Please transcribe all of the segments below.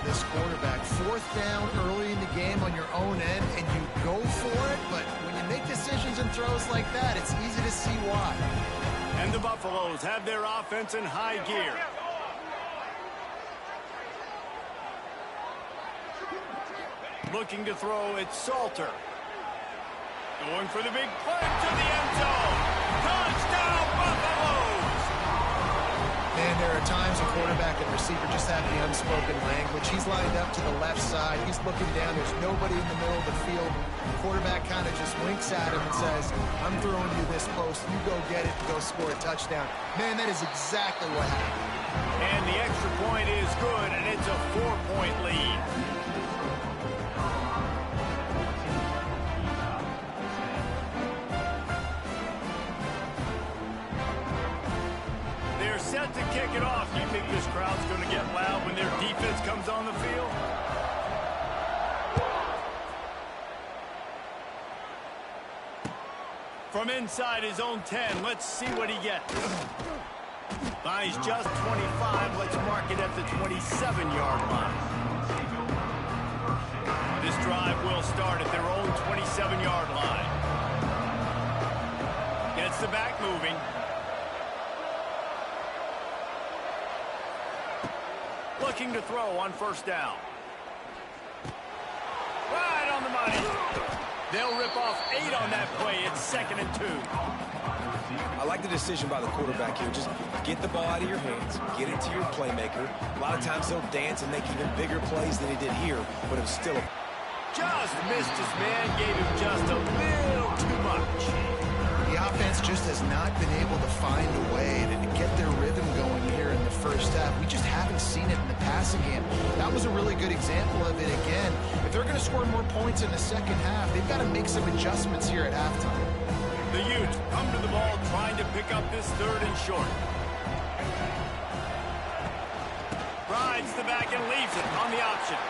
of this quarterback. Fourth down early in the game on your own end, and you go for it, but when you make decisions and throws like that, it's easy to see why. And the Buffaloes have their offense in high gear. Looking to throw, it's Salter. Going for the big play to the end zone. Touchdown, Buffaloes! And there are times a quarterback and receiver just have the unspoken language. He's lined up to the left side. He's looking down. There's nobody in the middle of the field. The quarterback kind of just winks at him and says, I'm throwing you this post. You go get it and go score a touchdown. Man, that is exactly what happened. And the extra point is good, and it's a 4-point lead. Set to kick it off. Do you think this crowd's going to get loud when their defense comes on the field? From inside his own 10, let's see what he gets. He's just 25. Let's mark it at the 27-yard line. This drive will start at their own 27-yard line. Gets the back moving. Looking to throw on first down. Right on the money. They'll rip off 8 on that play. It's 2nd and 2. I like the decision by the quarterback here. Just get the ball out of your hands. Get it to your playmaker. A lot of times he'll dance and make even bigger plays than he did here, but it was still a... Just missed his man. Gave him just a little too much. The offense just has not been able to find a way to get their rhythm going here in the first half. We just haven't seen it in the passing game. That was a really good example of it again. If they're going to score more points in the second half, they've got to make some adjustments here at halftime. The Utes come to the ball trying to pick up this 3rd and short. Rides the back and leaves it on the option.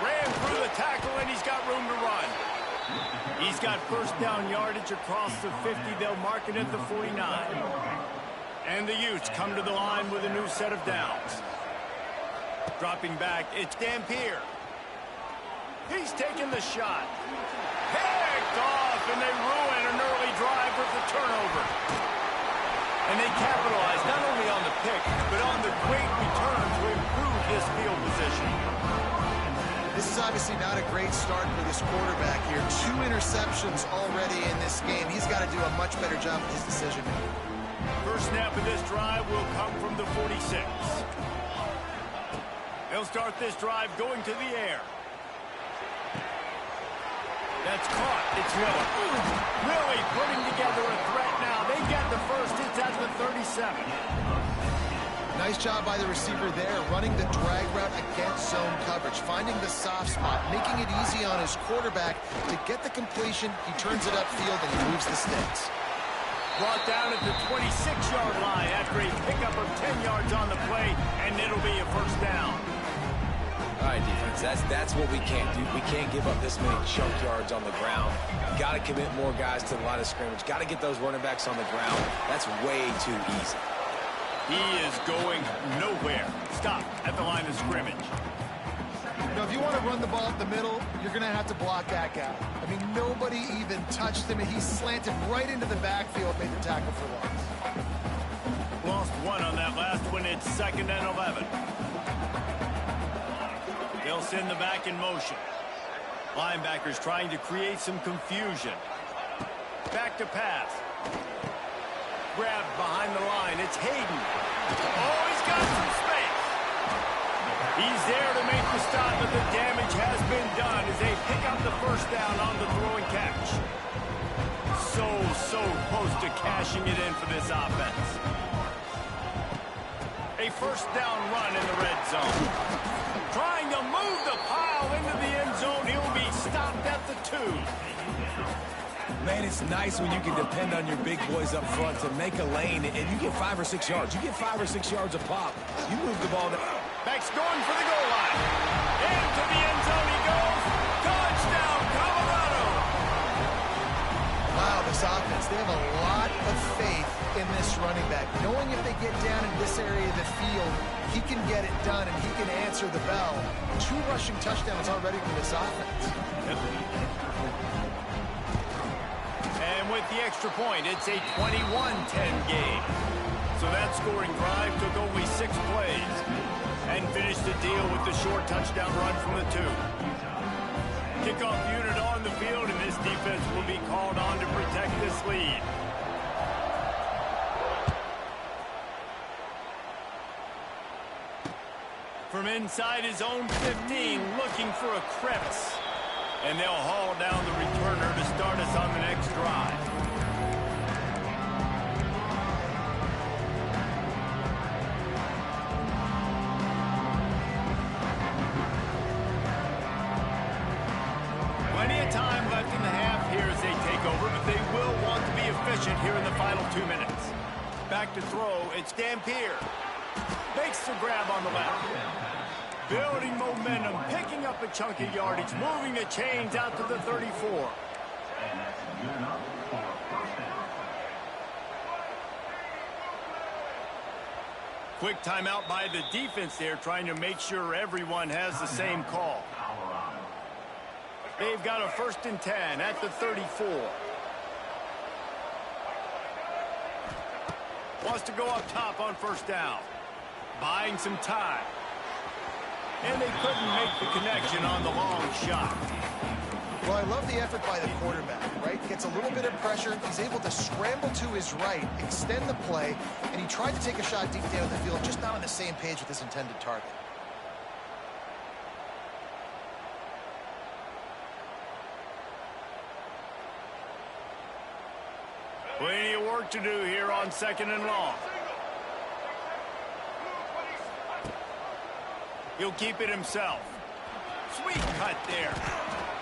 Ran through the tackle and he's got room to run. He's got first down yardage across the 50. They'll mark it at the 49. And the Utes come to the line with a new set of downs. Dropping back, it's Dampier. He's taking the shot. Picked off, and they ruin an early drive with the turnover. And they capitalize not only on the pick, but on the great return to improve this field position. This is obviously not a great start for this quarterback here. 2 interceptions already in this game. He's got to do a much better job with his decision making. First snap of this drive will come from the 46. They'll start this drive going to the air. That's caught. It's Miller. Really putting together a threat now. They get the first. It's at the 37. Nice job by the receiver there, running the drag route against zone coverage, finding the soft spot, making it easy on his quarterback to get the completion. He turns it upfield and he moves the sticks. Brought down at the 26-yard line after a pickup of 10 yards on the play, and it'll be a first down. All right, defense, that's what we can't do. We can't give up this many chunk yards on the ground. Got to commit more guys to the line of scrimmage. Got to get those running backs on the ground. That's way too easy. He is going nowhere. Stop at the line of scrimmage. You know, if you want to run the ball up the middle, you're going to have to block that guy. I mean, nobody even touched him, and he slanted right into the backfield, made the tackle for loss. Lost 1 on that last one. It's 2nd and 11. They'll send the back in motion. Linebackers trying to create some confusion. Back to pass. Grabbed behind the line. It's Hayden. Oh, he's got some space. He's there to make the stop, but the damage has been done as they pick up the first down on the throwing catch. So close to cashing it in for this offense. A first down run in the red zone. Trying to move the pile into the end zone. He'll be stopped at the 2. Man, it's nice when you can depend on your big boys up front to make a lane, and you get 5 or 6 yards. You get 5 or 6 yards a pop. You move the ball down. Back's going for the goal line. Into the end zone he goes. Touchdown, Colorado. Wow, this offense, they have a lot of faith in this running back, knowing if they get down in this area of the field, he can get it done and he can answer the bell. 2 rushing touchdowns already for this offense. Yep. And with the extra point, it's a 21-10 game. So that scoring drive took only 6 plays and finished the deal with the short touchdown run from the 2. Kickoff unit on the field, and this defense will be called on to protect this lead. From inside his own 15, looking for a crevice. And they'll haul down the returner to start us on the next drive. Plenty of time left in the half here as they take over, but they will want to be efficient here in the final 2 minutes. Back to throw, it's Dampier. Makes the grab on the left. Building momentum, picking up a chunk of yardage, moving the chains out to the 34. Quick timeout by the defense there, trying to make sure everyone has the same call. They've got a 1st and 10 at the 34. Wants to go up top on 1st down. Buying some time. And they couldn't make the connection on the long shot. Well, I love the effort by the quarterback, right? Gets a little bit of pressure. He's able to scramble to his right, extend the play, and he tried to take a shot deep down the field, just not on the same page with his intended target. Plenty of work to do here on 2nd and long. He'll keep it himself. Sweet cut there.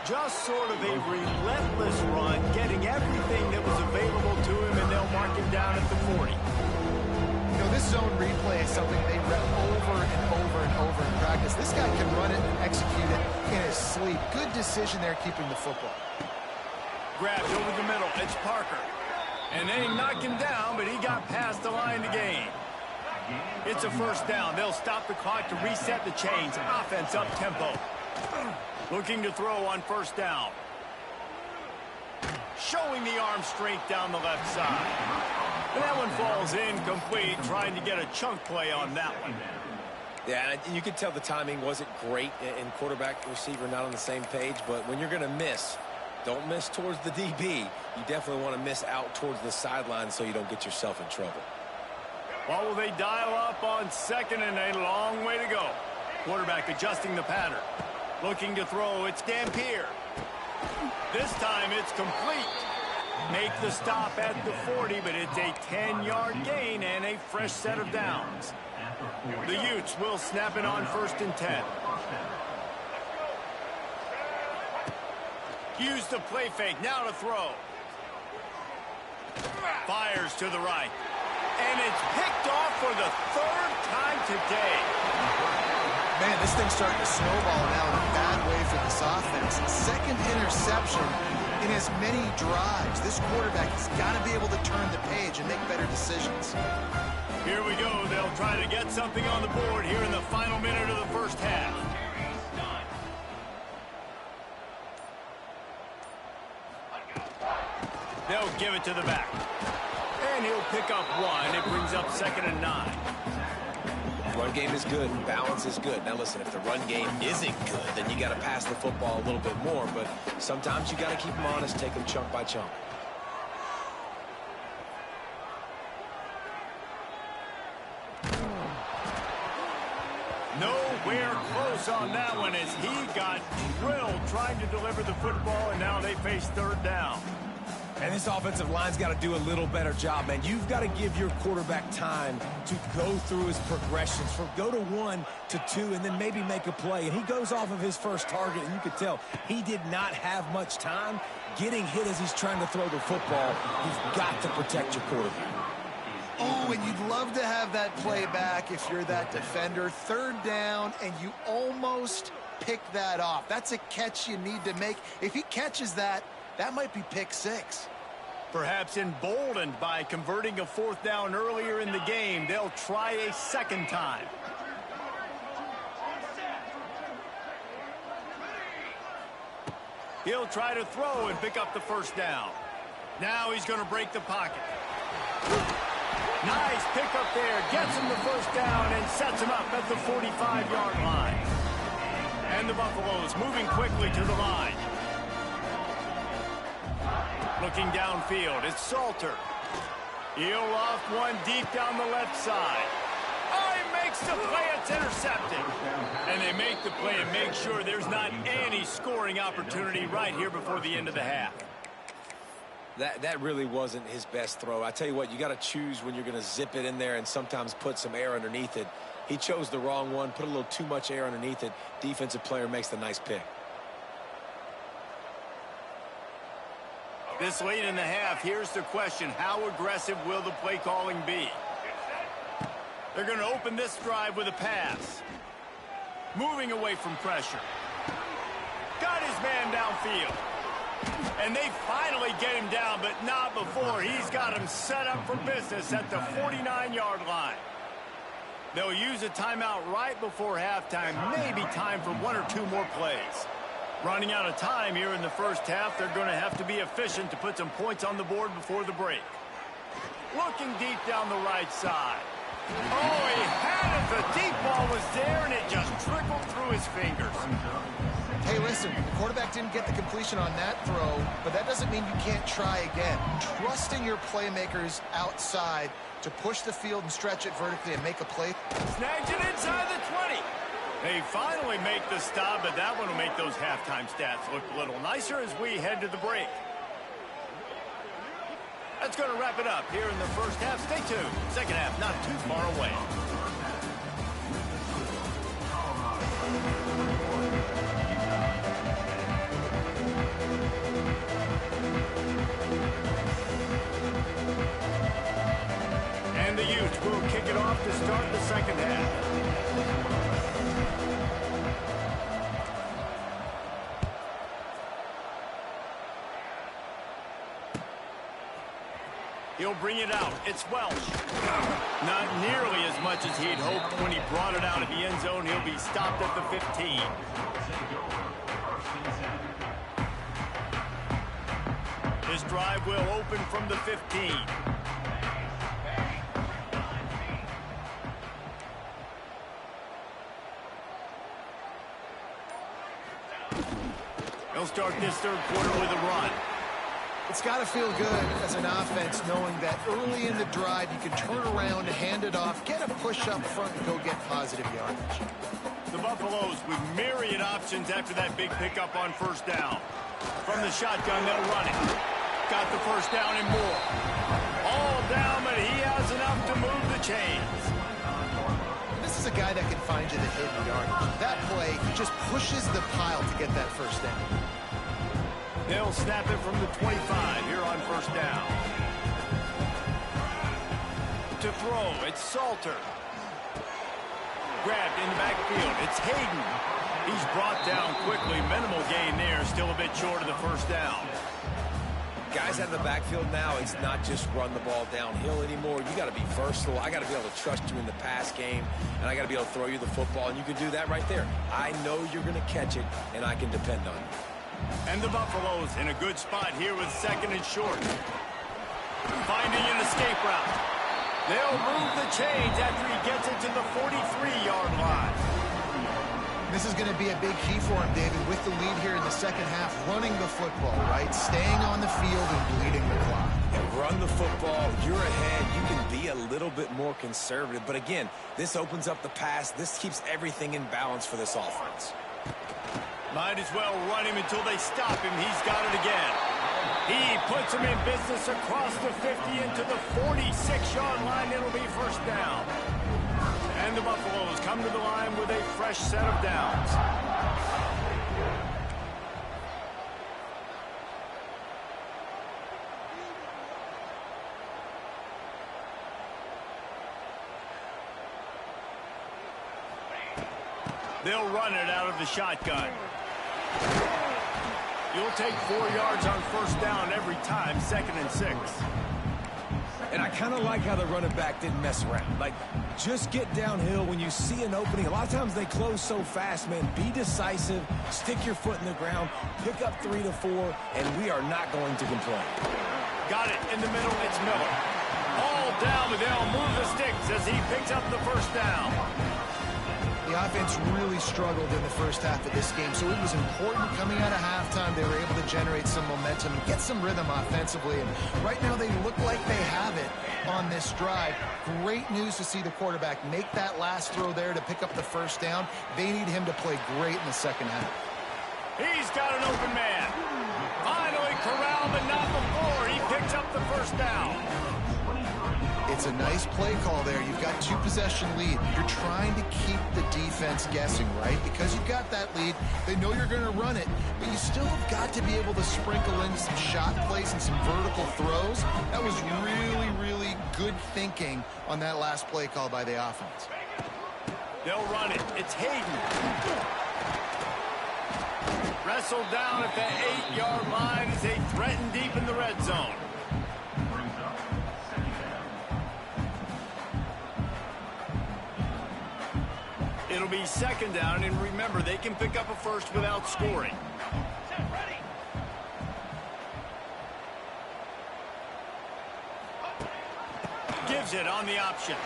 Just sort of a relentless run, getting everything that was available to him, and they'll mark him down at the 40. You know, this zone replay is something they rep over and over and over in practice. This guy can run it and execute it in his sleep. Good decision there keeping the football. Grabbed over the middle. It's Parker. And they knock him down, but he got past the line to gain. It's a 1st down. They'll stop the clock to reset the chains. Offense up tempo. Looking to throw on 1st down. Showing the arm strength down the left side. And that one falls incomplete, trying to get a chunk play on that one. Yeah, you could tell the timing wasn't great, and quarterback receiver not on the same page, but when you're going to miss, don't miss towards the DB. You definitely want to miss out towards the sideline so you don't get yourself in trouble. Well, will they dial up on 2nd and a long way to go? Quarterback adjusting the pattern. Looking to throw, it's Dampier. This time it's complete. Make the stop at the 40, but it's a 10-yard gain and a fresh set of downs. The Utes will snap it on 1st and 10. Use the play fake, now to throw. Fires to the right. And it's picked off for the 3rd time today. Man, this thing's starting to snowball now in a bad way for this offense. 2nd interception in as many drives. This quarterback has got to be able to turn the page and make better decisions. Here we go. They'll try to get something on the board here in the final minute of the 1st half. They'll give it to the back. And he'll pick up 1. It brings up 2nd and 9. Run game is good. Balance is good. Now, listen, if the run game isn't good, then you got to pass the football a little bit more. But sometimes you got to keep them honest, take them chunk by chunk. Nowhere close on that one as he got drilled trying to deliver the football, and now they face 3rd down. And this offensive line's got to do a little better job, man. You've got to give your quarterback time to go through his progressions, from go to 1 to 2, and then maybe make a play. And he goes off of his first target, and you could tell he did not have much time getting hit as he's trying to throw the football. You've got to protect your quarterback. Oh, and you'd love to have that play back if you're that defender. 3rd down, and you almost pick that off. That's a catch you need to make. If he catches that, that might be pick 6. Perhaps emboldened by converting a fourth down earlier in the game, they'll try a second time. He'll try to throw and pick up the first down. Now he's going to break the pocket. Nice pickup there. Gets him the first down and sets him up at the 45-yard line. And the Buffaloes moving quickly to the line. Looking downfield, it's Salter. He'll loft one deep down the left side. Oh, he makes the play. It's intercepted. And they make the play and make sure there's not any scoring opportunity right here before the end of the half. That really wasn't his best throw. I tell you what, you got to choose when you're going to zip it in there and sometimes put some air underneath it. He chose the wrong one, put a little too much air underneath it. Defensive player makes the nice pick. This late in the half, here's the question. How aggressive will the play calling be? They're going to open this drive with a pass. Moving away from pressure. Got his man downfield. And they finally get him down, but not before he's got him set up for business at the 49-yard line. They'll use a timeout right before halftime, maybe time for one or two more plays. Running out of time here in the first half, they're going to have to be efficient to put some points on the board before the break. Looking deep down the right side. Oh, he had it. The deep ball was there, and it just trickled through his fingers. Hey, listen, the quarterback didn't get the completion on that throw, but that doesn't mean you can't try again. Trusting your playmakers outside to push the field and stretch it vertically and make a play. Snags it inside the 20. They finally make the stop, but that one will make those halftime stats look a little nicer as we head to the break. That's going to wrap it up here in the first half. Stay tuned. Second half not too far away. And the Utes will kick it off to start the second half. He'll bring it out. It's Welch. Not nearly as much as he'd hoped when he brought it out of the end zone. He'll be stopped at the 15. This drive will open from the 15. They'll start this third quarter with a run. It's got to feel good as an offense knowing that early in the drive you can turn around, hand it off, get a push up front, and go get positive yardage. The Buffaloes with myriad options after that big pickup on first down. From the shotgun, they'll run it. Got the first down and more. All down, but he has enough to move the chains. This is a guy that can find you the hidden yardage. That play, he just pushes the pile to get that first down. They'll snap it from the 25 here on first down. To throw, it's Salter. Grabbed in the backfield, it's Hayden. He's brought down quickly. Minimal gain there, still a bit short of the first down. Guys out of the backfield now, it's not just run the ball downhill anymore. You got to be versatile. I got to be able to trust you in the pass game, and I got to be able to throw you the football, and you can do that right there. I know you're going to catch it, and I can depend on you. And the Buffaloes in a good spot here with second and short. Finding an escape route. They'll move the chains after he gets it to the 43-yard line. This is going to be a big key for him, David, with the lead here in the second half, running the football, right? Staying on the field and bleeding the clock. And run the football. You're ahead. You can be a little bit more conservative. But again, this opens up the pass. This keeps everything in balance for this offense. Might as well run him until they stop him. He's got it again. He puts him in business across the 50 into the 46-yard line. It'll be first down. And the Buffaloes come to the line with a fresh set of downs. They'll run it out of the shotgun. You'll take 4 yards on first down every time, 2nd and 6. And I kind of like how the running back didn't mess around. Like, just get downhill when you see an opening. A lot of times they close so fast, man. Be decisive, stick your foot in the ground, pick up 3 to 4, and we are not going to complain. Got it in the middle. It's Miller. All down, but they'll move the sticks as he picks up the first down. The offense really struggled in the first half of this game, so it was important coming out of halftime they were able to generate some momentum and get some rhythm offensively. And right now they look like they have it on this drive. Great news to see the quarterback make that last throw there to pick up the first down. They need him to play great in the second half. He's got an open man. Finally corralled, but not before. He picks up the first down. It's a nice play call there. You've got 2-possession lead. You're trying to keep the defense guessing, right? Because you've got that lead, they know you're going to run it, but you still have got to be able to sprinkle in some shot plays and some vertical throws. That was really, really good thinking on that last play call by the offense. They'll run it. It's Hayden. Wrestled down at the 8-yard line as they threaten deep in the red zone. It'll be 2nd down, and remember, they can pick up a first without scoring. Gives it on the option.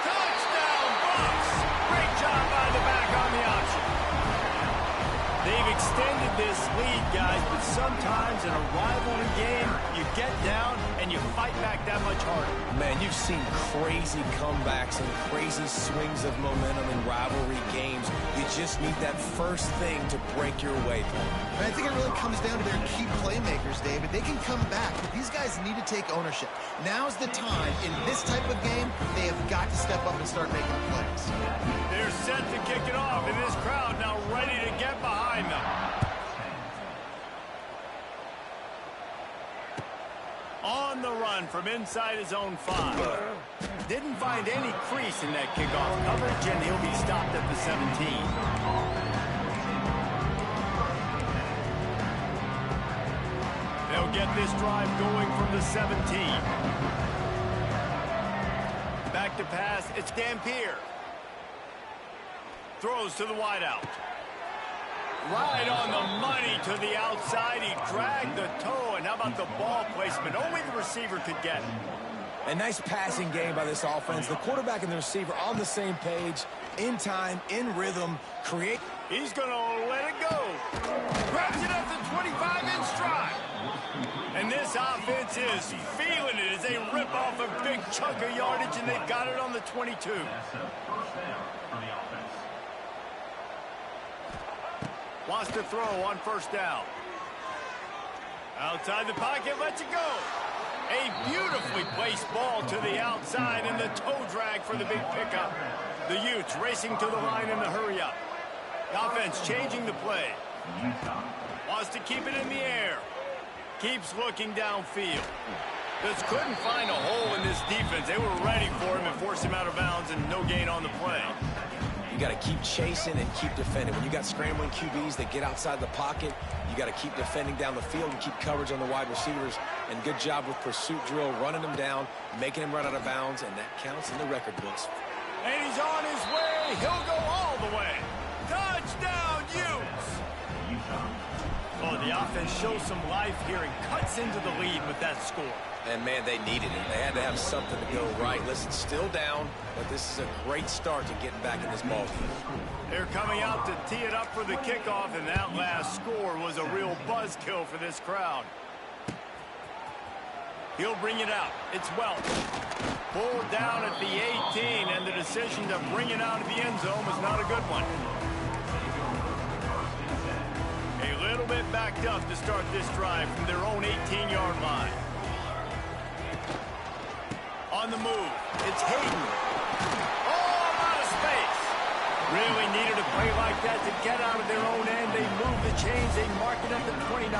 Touchdown, Bucks! Great job by the back on the option. They've extended this lead, guys, but sometimes in a rivalry game, you get down and you fight back that much harder. Man, you've seen crazy comebacks and crazy swings of momentum in rivalry games. You just need that first thing to break your way, Paul. And I think it really comes down to their key playmakers, David. They can come back, but these guys need to take ownership. Now's the time. In this type of game, they have got to step up and start making plays. They're set to kick it off, and this crowd now ready to get behind them. On the run from inside his own 5. Didn't find any crease in that kickoff coverage, and he'll be stopped at the 17. They'll get this drive going from the 17. Back to pass, it's Dampier. Throws to the wideout. Right on the money to the outside. He dragged the toe, and how about the ball placement? Only the receiver could get it. A nice passing game by this offense. The quarterback and the receiver on the same page, in time, in rhythm, create. He's going to let it go. Grabs it at the 25-inch stride. And this offense is feeling it as they rip off a big chunk of yardage, and they've got it on the 22. Wants to throw on first down. Outside the pocket, lets it go. A beautifully placed ball to the outside, and the toe drag for the big pickup. The Utes racing to the line in the hurry-up. The offense changing the play. Wants to keep it in the air. Keeps looking downfield. Just couldn't find a hole in this defense. They were ready for him and forced him out of bounds, and no gain on the play. You got to keep chasing and keep defending. When you got scrambling QBs that get outside the pocket, you got to keep defending down the field and keep coverage on the wide receivers. And good job with pursuit drill, running them down, making them run out of bounds, and that counts in the record books. And he's on his way. He'll go all the way. Touchdown, Utes! Oh, the offense shows some life here and cuts into the lead with that score. And, man, they needed it. They had to have something to go right. Listen, still down, but this is a great start to getting back in this ball game. They're coming out to tee it up for the kickoff, and that last score was a real buzzkill for this crowd. He'll bring it out. It's Welch. Pulled down at the 18, and the decision to bring it out of the end zone was not a good one. A little bit backed up to start this drive from their own 18-yard line. On the move, it's Hayden. Oh, out of space. Really needed a play like that to get out of their own end. They move the chains. They mark it at the 29.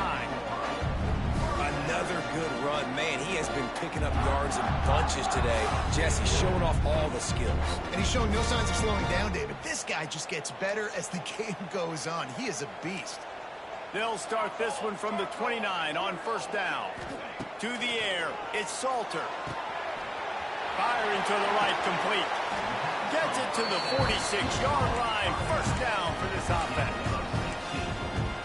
Another good run. Man, he has been picking up yards in bunches today. Jesse showing off all the skills. And he's showing no signs of slowing down, David. This guy just gets better as the game goes on. He is a beast. They'll start this one from the 29 on first down. To the air, it's Salter. Firing to the right, complete. Gets it to the 46-yard line. First down for this offense.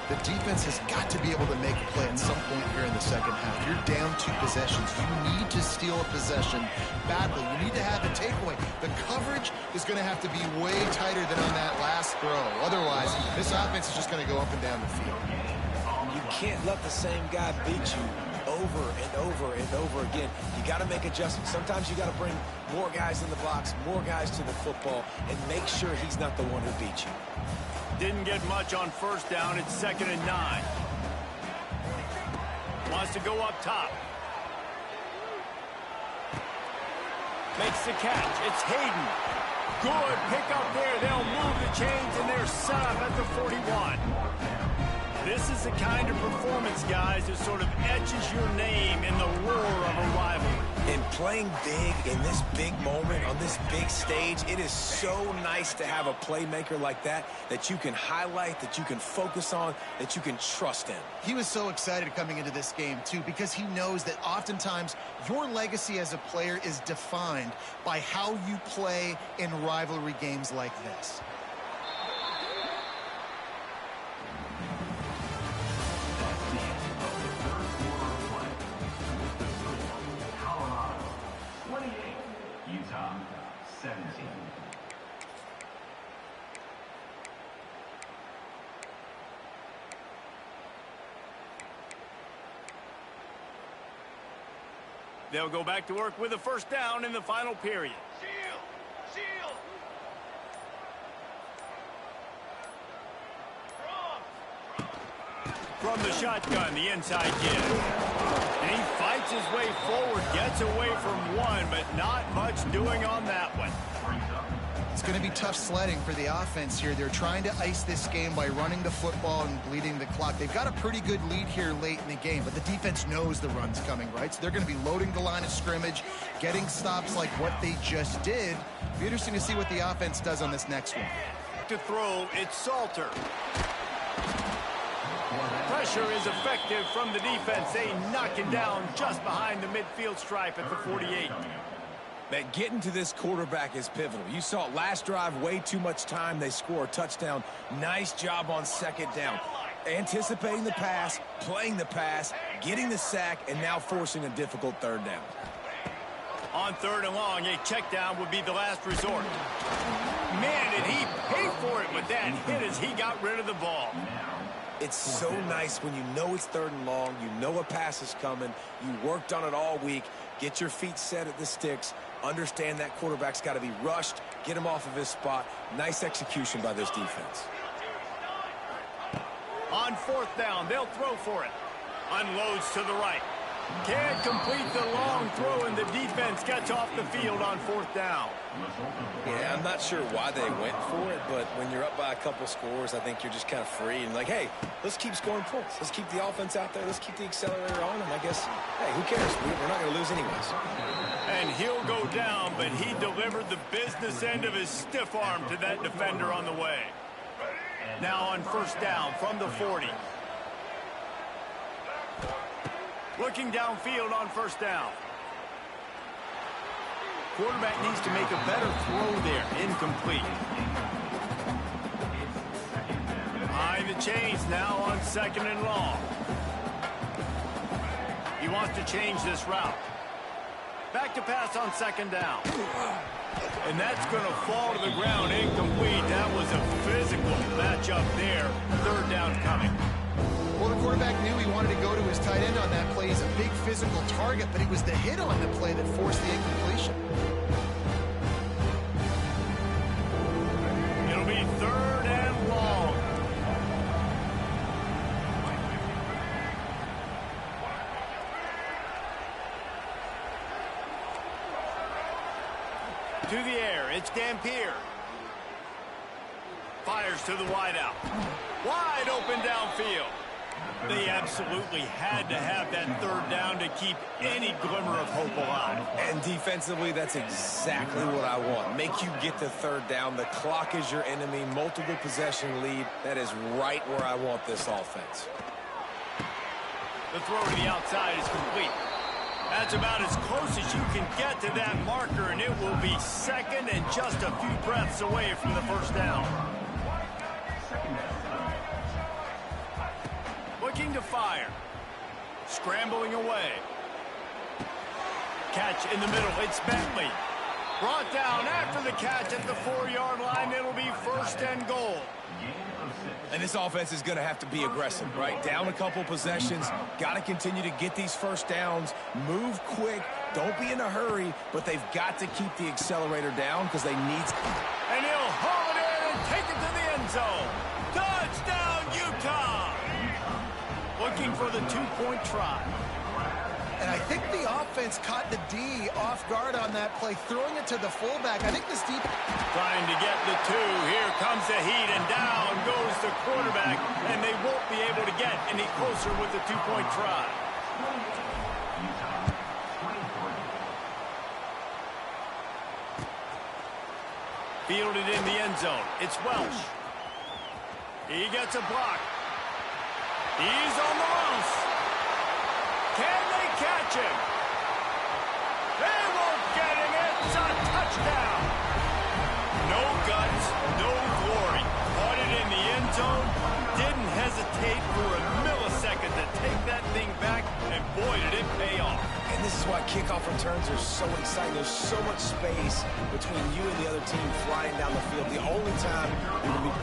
The defense has got to be able to make a play at some point here in the second half. You're down 2 possessions. You need to steal a possession badly. You need to have a takeaway. The coverage is going to have to be way tighter than on that last throw. Otherwise, this offense is just going to go up and down the field. You can't let the same guy beat you over and over and over again. You got to make adjustments. Sometimes you got to bring more guys in the box, more guys to the football, and make sure he's not the one who beat you. Didn't get much on first down. It's 2nd and 9. Wants to go up top. Makes the catch. It's Hayden. Good pick up there. They'll move the chains, and they're set up at the 41. This is the kind of performance, guys, that sort of etches your name in the roar of a rivalry. And playing big in this big moment, on this big stage, it is so nice to have a playmaker like that you can highlight, that you can focus on, that you can trust in. He was so excited coming into this game, too, because he knows that oftentimes your legacy as a player is defined by how you play in rivalry games like this. Utah 17. They'll go back to work with a first down in the final period. Shield! From the shotgun, the inside kid. And he fights his way forward, gets away from one, but not much doing on that one. It's going to be tough sledding for the offense here. They're trying to ice this game by running the football and bleeding the clock. They've got a pretty good lead here late in the game, but the defense knows the run's coming, right? So they're going to be loading the line of scrimmage, getting stops like what they just did. It'll be interesting to see what the offense does on this next one. To throw, it's Salter. Pressure is effective from the defense. They knock him down just behind the midfield stripe at the 48. That getting to this quarterback is pivotal. You saw it last drive, way too much time. They score a touchdown. Nice job on second down. Anticipating the pass, playing the pass, getting the sack, and now forcing a difficult third down. On 3rd and long, a check down would be the last resort. Man, did he pay for it with that hit as he got rid of the ball. It's so nice when you know it's 3rd and long, you know a pass is coming, you worked on it all week, get your feet set at the sticks, understand that quarterback's got to be rushed, get him off of his spot. Nice execution by this defense. On 4th down, they'll throw for it. Unloads to the right. Can't complete the long throw, and the defense gets off the field on 4th down. Yeah, I'm not sure why they went for it, but when you're up by a couple scores, I think you're just kind of free and like, hey, let's keep scoring points. Let's keep the offense out there. Let's keep the accelerator on, and I guess, hey, who cares? We're not going to lose anyways. And he'll go down, but he delivered the business end of his stiff arm to that defender on the way. Now on 1st down from the 40. Looking downfield on 1st down. Quarterback needs to make a better throw there. Incomplete. Behind the chains now on 2nd and long. He wants to change this route. Back to pass on 2nd down. And that's going to fall to the ground. Incomplete. That was a physical matchup there. 3rd down coming. Well, the quarterback knew he wanted to go to his tight end on that play. He's a big physical target, but it was the hit on the play that forced the incompletion. It'll be 3rd and long. To the air, it's Dampier. Fires to the wideout. Wide open downfield. They absolutely had to have that third down to keep any glimmer of hope alive. And defensively, that's exactly what I want. Make you get the third down. The clock is your enemy. Multiple possession lead. That is right where I want this offense. The throw to the outside is complete. That's about as close as you can get to that marker, and it will be second and just a few breaths away from the first down. Looking to fire. Scrambling away. Catch in the middle. It's Bentley. Brought down after the catch at the 4-yard line. It'll be first and goal. And this offense is going to have to be aggressive, right? Down a couple possessions. Got to continue to get these first downs. Move quick. Don't be in a hurry. But they've got to keep the accelerator down because they need... And he'll haul it in and take it to the end zone. Touchdown, Utah! Looking for the two-point try. And I think the offense caught the D off guard on that play, throwing it to the fullback. I think this deep... Trying to get the two. Here comes the heat, and down goes the quarterback, and they won't be able to get any closer with the two-point try. Fielded in the end zone. It's Welsh. He gets a block. He's on the loose. Can they catch him? They won't get him. It's a touchdown. No guts, no glory. Caught it in the end zone. Didn't hesitate for a millisecond to take that thing back, and boy, did it pay off. And this is why kickoff returns are so exciting. There's so much space between you and the other team flying down the field. The only time you can be